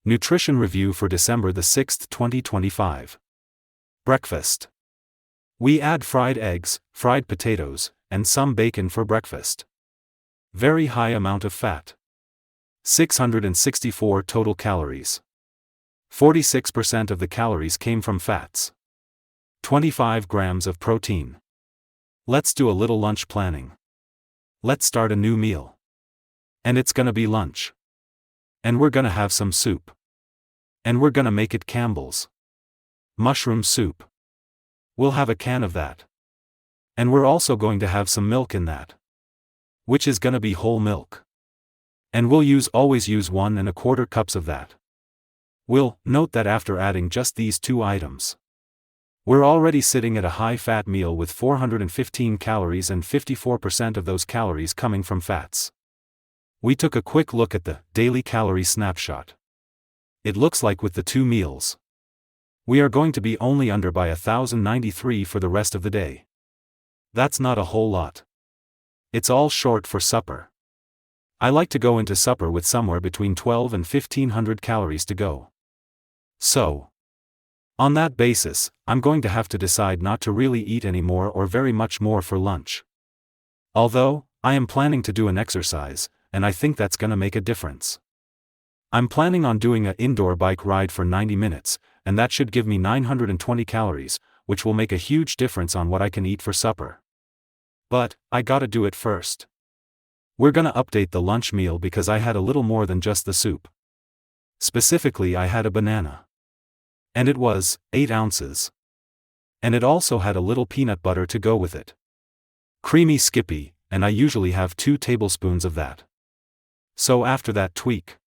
Nutrition Review for December the 6th, 2025. Breakfast. We add fried eggs, fried potatoes, and some bacon for breakfast. Very high amount of fat. 664 total calories. 46% of the calories came from fats. 25 grams of protein. Let's do a little lunch planning. Let's start a new meal. And it's gonna be lunch. And we're gonna have some soup. And we're gonna make it Campbell's mushroom soup. We'll have a can of that. And we're also going to have some milk in that. Which is gonna be whole milk. And we'll always use 1 1/4 cups of that. We'll note that after adding just these 2 items, we're already sitting at a high-fat meal with 415 calories and 54% of those calories coming from fats. We took a quick look at the daily calorie snapshot. It looks like with the 2 meals, we are going to be only under by 1,093 for the rest of the day. That's not a whole lot. It's all short for supper. I like to go into supper with somewhere between 1,200 and 1,500 calories to go. So, on that basis, I'm going to have to decide not to really eat any more or very much more for lunch. Although, I am planning to do an exercise, and I think that's gonna make a difference. I'm planning on doing an indoor bike ride for 90 minutes, and that should give me 920 calories, which will make a huge difference on what I can eat for supper. But, I gotta do it first. We're gonna update the lunch meal because I had a little more than just the soup. Specifically, I had a banana. And it was 8 ounces. And it also had a little peanut butter to go with it. Creamy Skippy, and I usually have 2 tablespoons of that. So after that tweak,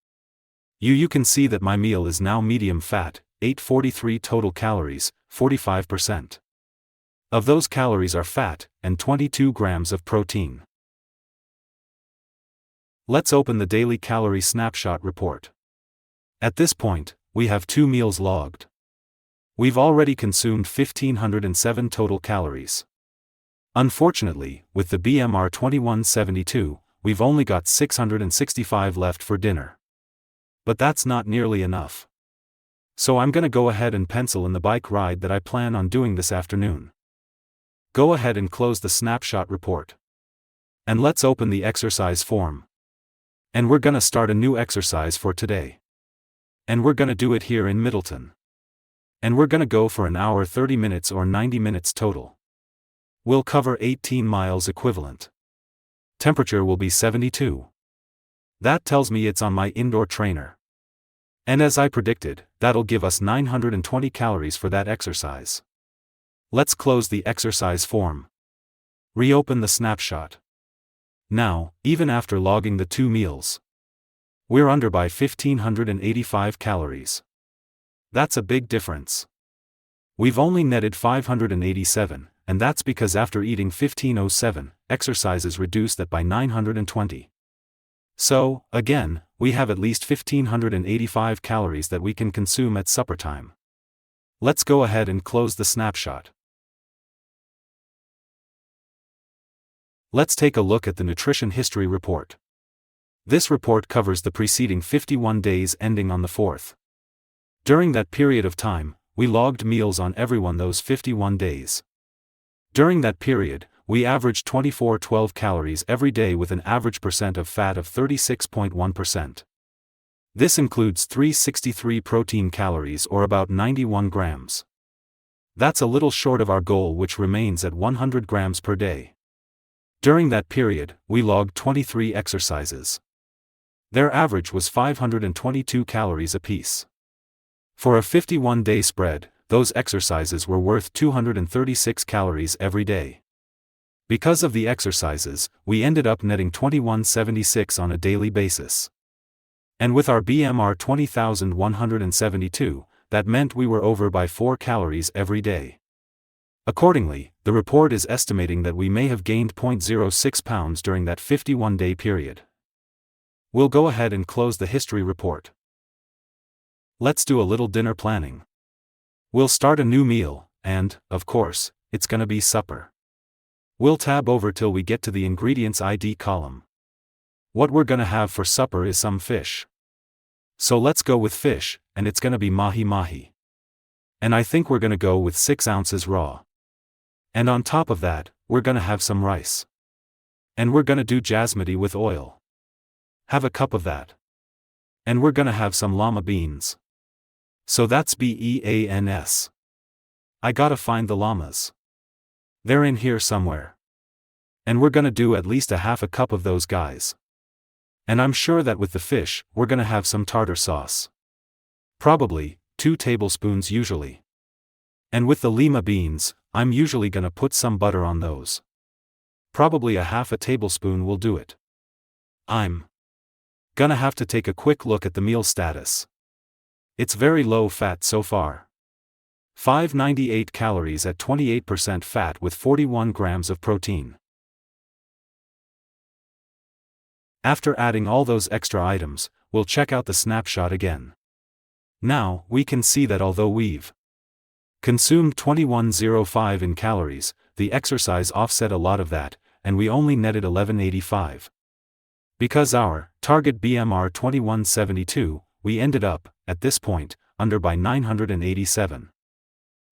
you can see that my meal is now medium fat, 843 total calories, 45%. Of those calories are fat, and 22 grams of protein. Let's open the daily calorie snapshot report. At this point, we have 2 meals logged. We've already consumed 1,507 total calories. Unfortunately, with the BMR 2172, we've only got 665 left for dinner. But that's not nearly enough. So I'm gonna go ahead and pencil in the bike ride that I plan on doing this afternoon. Go ahead and close the snapshot report. And let's open the exercise form. And we're gonna start a new exercise for today. And we're gonna do it here in Middleton. And we're gonna go for an hour 30 minutes or 90 minutes total. We'll cover 18 miles equivalent. Temperature will be 72. That tells me it's on my indoor trainer. And as I predicted, that'll give us 920 calories for that exercise. Let's close the exercise form. Reopen the snapshot. Now, even after logging the 2 meals, we're under by 1,585 calories. That's a big difference. We've only netted 587, and that's because after eating 1507, exercises reduced that by 920. So, again, we have at least 1,585 calories that we can consume at supper time. Let's go ahead and close the snapshot. Let's take a look at the nutrition history report. This report covers the preceding 51 days ending on the 4th. During that period of time, we logged meals on everyone those 51 days. During that period, we averaged 2412 calories every day with an average percent of fat of 36.1%. This includes 363 protein calories or about 91 grams. That's a little short of our goal, which remains at 100 grams per day. During that period, we logged 23 exercises. Their average was 522 calories apiece. For a 51-day spread, those exercises were worth 236 calories every day. Because of the exercises, we ended up netting 2176 on a daily basis. And with our BMR 20,172, that meant we were over by 4 calories every day. Accordingly, the report is estimating that we may have gained 0.06 pounds during that 51-day period. We'll go ahead and close the history report. Let's do a little dinner planning. We'll start a new meal, and, of course, it's gonna be supper. We'll tab over till we get to the ingredients ID column. What we're gonna have for supper is some fish. So let's go with fish, and it's gonna be mahi-mahi. And I think we're gonna go with 6 ounces raw. And on top of that, we're gonna have some rice. And we're gonna do jasmati with oil. Have a cup of that. And we're gonna have some llama beans. So that's beans. I gotta find the llamas. They're in here somewhere. And we're gonna do at least a half a cup of those guys. And I'm sure that with the fish, we're gonna have some tartar sauce. Probably 2 tablespoons usually. And with the lima beans, I'm usually gonna put some butter on those. Probably a half a tablespoon will do it. I'm gonna have to take a quick look at the meal status. It's very low fat so far. 598 calories at 28% fat with 41 grams of protein. After adding all those extra items, we'll check out the snapshot again. Now, we can see that although we've consumed 2105 in calories, the exercise offset a lot of that, and we only netted 1185. Because our target BMR 2172, we ended up, at this point, under by 987.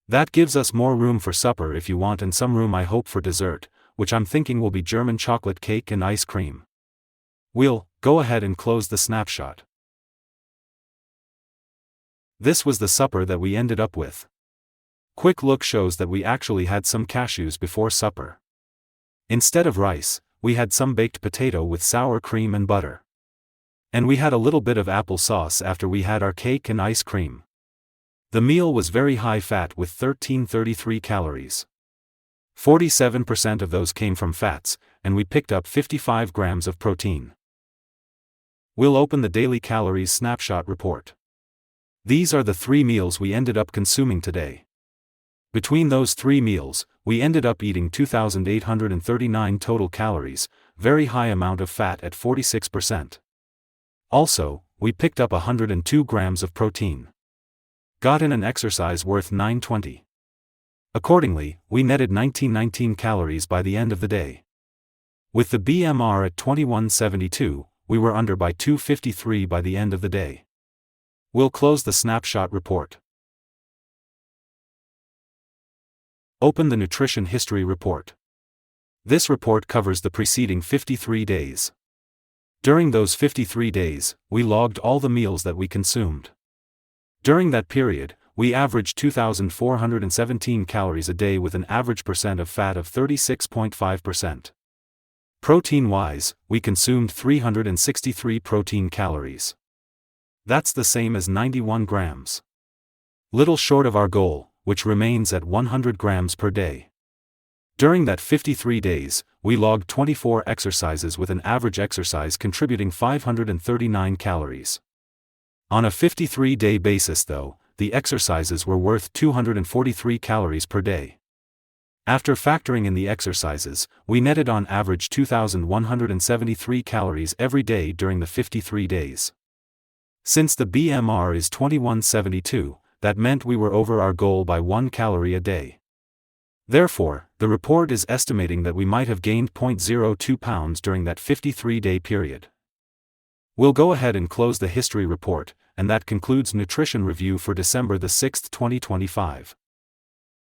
That gives us more room for supper if you want and some room I hope for dessert, which I'm thinking will be German chocolate cake and ice cream. We'll go ahead and close the snapshot. This was the supper that we ended up with. Quick look shows that we actually had some cashews before supper. Instead of rice, we had some baked potato with sour cream and butter. And we had a little bit of apple sauce after we had our cake and ice cream. The meal was very high fat with 1333 calories. 47% of those came from fats, and we picked up 55 grams of protein. We'll open the daily calories snapshot report. These are the 3 meals we ended up consuming today. Between those 3 meals, we ended up eating 2,839 total calories, very high amount of fat at 46%. Also, we picked up 102 grams of protein. Got in an exercise worth 920. Accordingly, we netted 1919 calories by the end of the day. With the BMR at 2172, we were under by 253 by the end of the day. We'll close the snapshot report. Open the Nutrition History Report. This report covers the preceding 53 days. During those 53 days, we logged all the meals that we consumed. During that period, we averaged 2,417 calories a day with an average percent of fat of 36.5%. Protein-wise, we consumed 363 protein calories. That's the same as 91 grams. Little short of our goal, which remains at 100 grams per day. During that 53 days, we logged 24 exercises with an average exercise contributing 539 calories. On a 53-day basis though, the exercises were worth 243 calories per day. After factoring in the exercises, we netted on average 2,173 calories every day during the 53 days. Since the BMR is 2172, that meant we were over our goal by 1 calorie a day. Therefore, the report is estimating that we might have gained 0.02 pounds during that 53-day period. We'll go ahead and close the history report, and that concludes Nutrition Review for December the 6th, 2025.